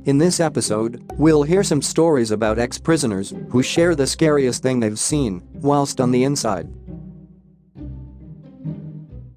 In this episode, we'll hear some stories about ex-prisoners who share the scariest thing they've seen whilst on the inside.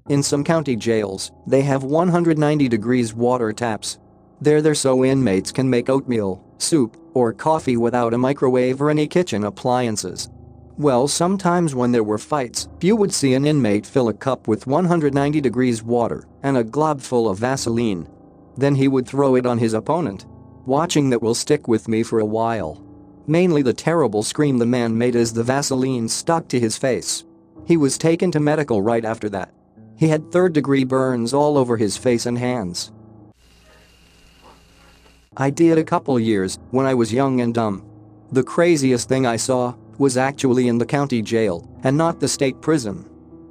In some county jails, they have 190 degrees water taps. They're there so inmates can make oatmeal, soup, or coffee without a microwave or any kitchen appliances. Well, sometimes when there were fights, you would see an inmate fill a cup with 190 degrees water and a glob full of Vaseline. Then he would throw it on his opponent. Watching that will stick with me for a while. Mainly the terrible scream the man made as the Vaseline stuck to his face. He was taken to medical right after that. He had third-degree burns all over his face and hands. I did a couple years when I was young and dumb. The craziest thing I saw was actually in the county jail and not the state prison.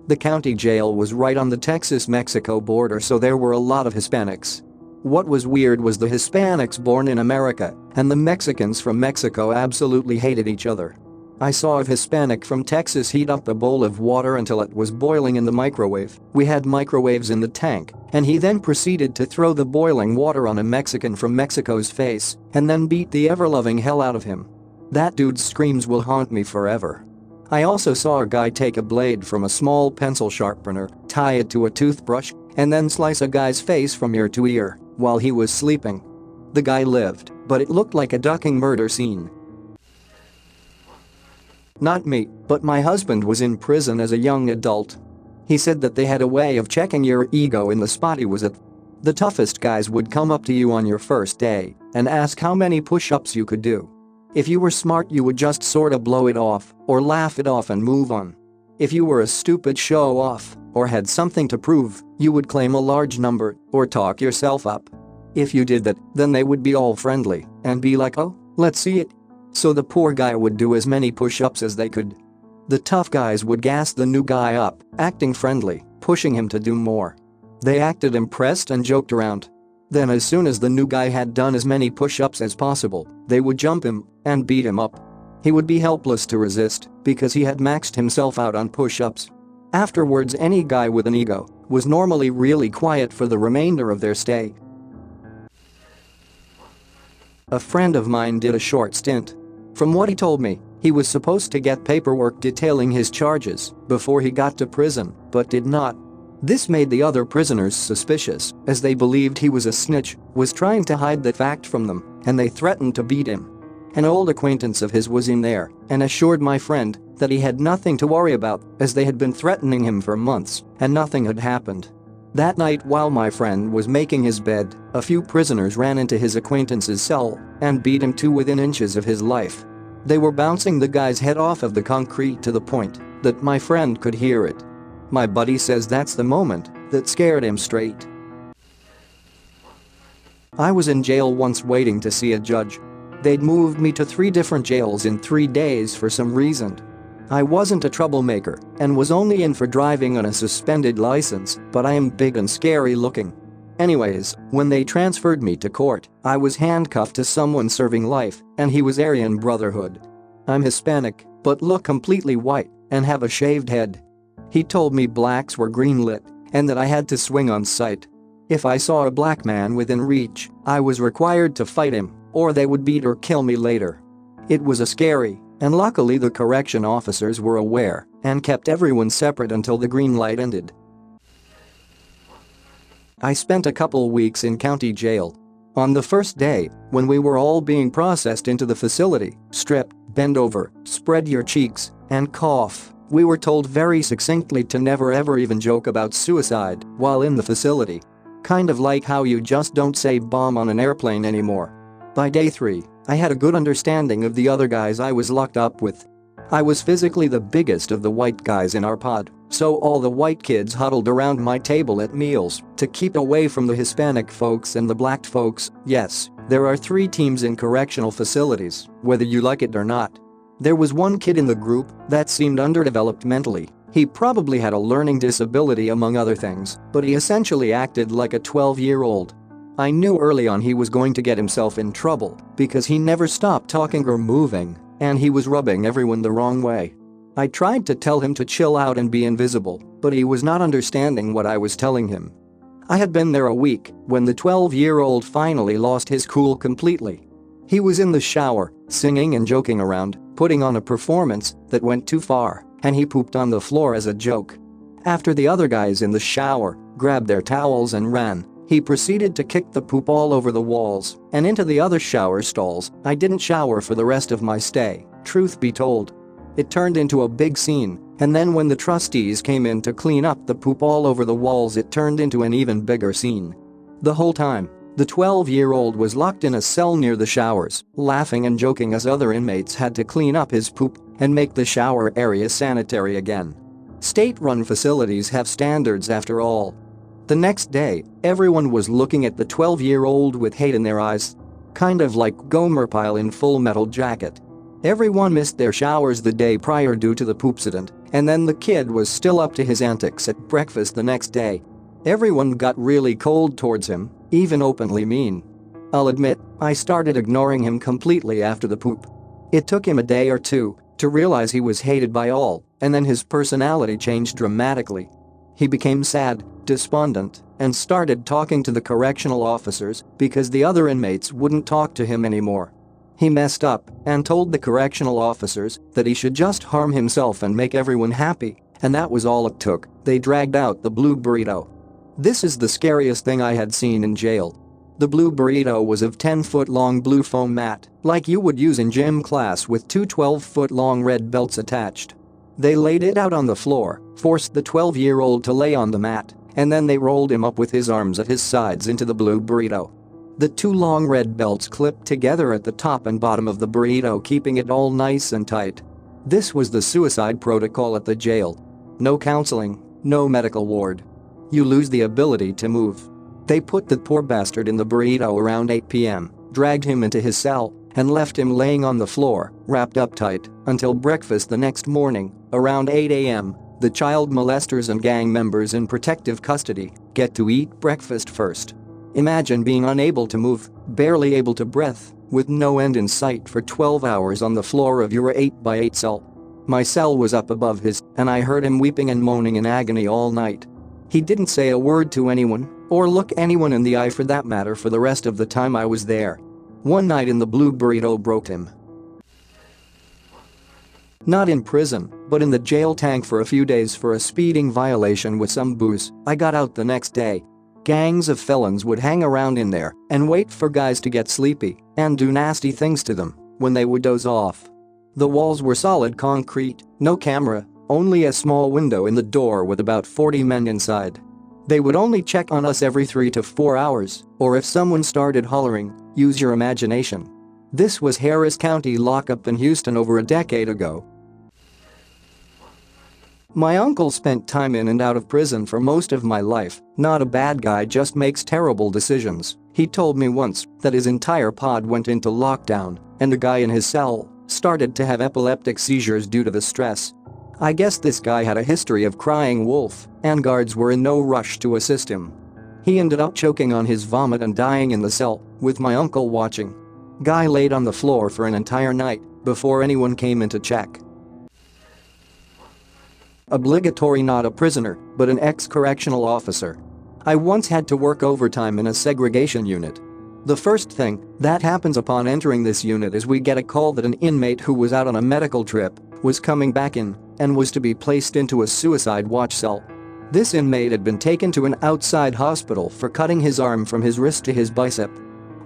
The county jail was right on the Texas-Mexico border, so there were a lot of Hispanics. What was weird was the Hispanics born in America and the Mexicans from Mexico absolutely hated each other. I saw a Hispanic from Texas heat up a bowl of water until it was boiling in the microwave. We had microwaves in the tank, and he then proceeded to throw the boiling water on a Mexican from Mexico's face and then beat the ever-loving hell out of him. That dude's screams will haunt me forever. I also saw a guy take a blade from a small pencil sharpener, tie it to a toothbrush, and then slice a guy's face from ear to ear while he was sleeping. The guy lived, but it looked like a ducking murder scene. Not me, but my husband was in prison as a young adult. He said that they had a way of checking your ego in the spot he was at. The toughest guys would come up to you on your first day and ask how many push-ups you could do. If you were smart, you would just sorta blow it off or laugh it off and move on. If you were a stupid show-off or had something to prove, you would claim a large number or talk yourself up. If you did that, then they would be all friendly and be like, "Oh, let's see it." So the poor guy would do as many push-ups as they could. The tough guys would gas the new guy up, acting friendly, pushing him to do more. They acted impressed and joked around. Then as soon as the new guy had done as many push-ups as possible, they would jump him and beat him up. He would be helpless to resist because he had maxed himself out on push-ups. Afterwards, any guy with an ego was normally really quiet for the remainder of their stay. A friend of mine did a short stint. From what he told me, he was supposed to get paperwork detailing his charges before he got to prison, but did not. This made the other prisoners suspicious, as they believed he was a snitch, was trying to hide the fact from them, and they threatened to beat him. An old acquaintance of his was in there and assured my friend that he had nothing to worry about, as they had been threatening him for months and nothing had happened. That night, while my friend was making his bed, a few prisoners ran into his acquaintance's cell and beat him to within inches of his life. They were bouncing the guy's head off of the concrete to the point that my friend could hear it. My buddy says that's the moment that scared him straight. I was in jail once waiting to see a judge. They'd moved me to 3 different jails in 3 days for some reason. I wasn't a troublemaker and was only in for driving on a suspended license, but I am big and scary looking. Anyways, when they transferred me to court, I was handcuffed to someone serving life, and he was Aryan Brotherhood. I'm Hispanic, but look completely white and have a shaved head. He told me blacks were green-lit and that I had to swing on sight. If I saw a black man within reach, I was required to fight him, or they would beat or kill me later. It was a scary, and luckily the correction officers were aware and kept everyone separate until the green light ended. I spent a couple weeks in county jail. On the first day, when we were all being processed into the facility, strip, bend over, spread your cheeks, and cough, we were told very succinctly to never ever even joke about suicide while in the facility. Kind of like how you just don't say bomb on an airplane anymore. By day 3, I had a good understanding of the other guys I was locked up with. I was physically the biggest of the white guys in our pod, so all the white kids huddled around my table at meals to keep away from the Hispanic folks and the black folks. Yes, there are 3 teams in correctional facilities, whether you like it or not. There was one kid in the group that seemed underdeveloped mentally. He probably had a learning disability among other things, but he essentially acted like a 12-year-old. I knew early on he was going to get himself in trouble because he never stopped talking or moving, and he was rubbing everyone the wrong way. I tried to tell him to chill out and be invisible, but he was not understanding what I was telling him. I had been there a week when the 12-year-old finally lost his cool completely. He was in the shower, singing and joking around, putting on a performance that went too far, and he pooped on the floor as a joke. After the other guys in the shower grabbed their towels and ran, he proceeded to kick the poop all over the walls and into the other shower stalls. I didn't shower for the rest of my stay, truth be told. It turned into a big scene, and then when the trustees came in to clean up the poop all over the walls, it turned into an even bigger scene. The whole time, the 12-year-old was locked in a cell near the showers, laughing and joking as other inmates had to clean up his poop and make the shower area sanitary again. State-run facilities have standards after all. The next day, everyone was looking at the 12-year-old with hate in their eyes. Kind of like Gomer Pyle in Full Metal Jacket. Everyone missed their showers the day prior due to the poopsident, and then the kid was still up to his antics at breakfast the next day. Everyone got really cold towards him, even openly mean. I'll admit, I started ignoring him completely after the poop. It took him a day or two to realize he was hated by all, and then his personality changed dramatically. He became sad, despondent, and started talking to the correctional officers because the other inmates wouldn't talk to him anymore. He messed up and told the correctional officers that he should just harm himself and make everyone happy, and that was all it took. They dragged out the blue burrito. This is the scariest thing I had seen in jail. The blue burrito was of 10-foot-long blue foam mat, like you would use in gym class, with two 12-foot-long red belts attached. They laid it out on the floor, forced the 12-year-old to lay on the mat, and then they rolled him up with his arms at his sides into the blue burrito. The two long red belts clipped together at the top and bottom of the burrito, keeping it all nice and tight. This was the suicide protocol at the jail. No counseling, no medical ward. You lose the ability to move. They put the poor bastard in the burrito around 8 p.m., dragged him into his cell, and left him laying on the floor, wrapped up tight, until breakfast the next morning, around 8 a.m. The child molesters and gang members in protective custody get to eat breakfast first. Imagine being unable to move, barely able to breathe, with no end in sight for 12 hours on the floor of your 8x8 cell. My cell was up above his, and I heard him weeping and moaning in agony all night. He didn't say a word to anyone, or look anyone in the eye for that matter, for the rest of the time I was there. One night in the blue burrito broke him. Not in prison, but in the jail tank for a few days for a speeding violation with some booze. I got out the next day. Gangs of felons would hang around in there and wait for guys to get sleepy and do nasty things to them when they would doze off. The walls were solid concrete, no camera, only a small window in the door with about 40 men inside. They would only check on us every 3 to 4 hours, or if someone started hollering, use your imagination. This was Harris County lockup in Houston over a decade ago. My uncle spent time in and out of prison for most of my life. Not a bad guy, just makes terrible decisions. He told me once that his entire pod went into lockdown and a guy in his cell started to have epileptic seizures due to the stress. I guess this guy had a history of crying wolf, and guards were in no rush to assist him. He ended up choking on his vomit and dying in the cell, with my uncle watching. Guy laid on the floor for an entire night before anyone came in to check. Obligatory, not a prisoner, but an ex-correctional officer. I once had to work overtime in a segregation unit. The first thing that happens upon entering this unit is we get a call that an inmate who was out on a medical trip was coming back in and was to be placed into a suicide watch cell. This inmate had been taken to an outside hospital for cutting his arm from his wrist to his bicep.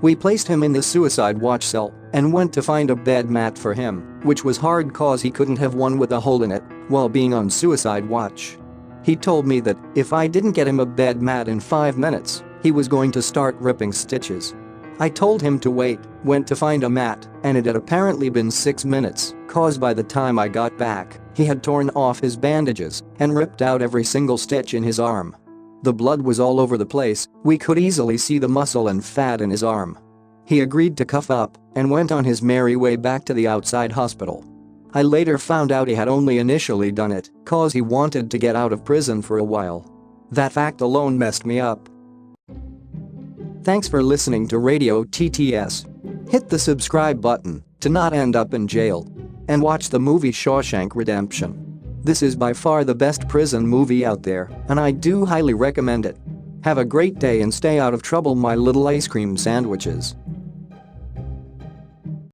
We placed him in the suicide watch cell and went to find a bed mat for him, which was hard cause he couldn't have one with a hole in it while being on suicide watch. He told me that if I didn't get him a bed mat in 5 minutes, he was going to start ripping stitches. I told him to wait, went to find a mat, and it had apparently been 6 minutes, cause by the time I got back, he had torn off his bandages and ripped out every single stitch in his arm. The blood was all over the place, we could easily see the muscle and fat in his arm. He agreed to cuff up and went on his merry way back to the outside hospital. I later found out he had only initially done it cause he wanted to get out of prison for a while. That fact alone messed me up. Thanks for listening to Radio TTS. Hit the subscribe button to not end up in jail. And watch the movie Shawshank Redemption. This is by far the best prison movie out there, and I do highly recommend it. Have a great day and stay out of trouble, my little ice cream sandwiches.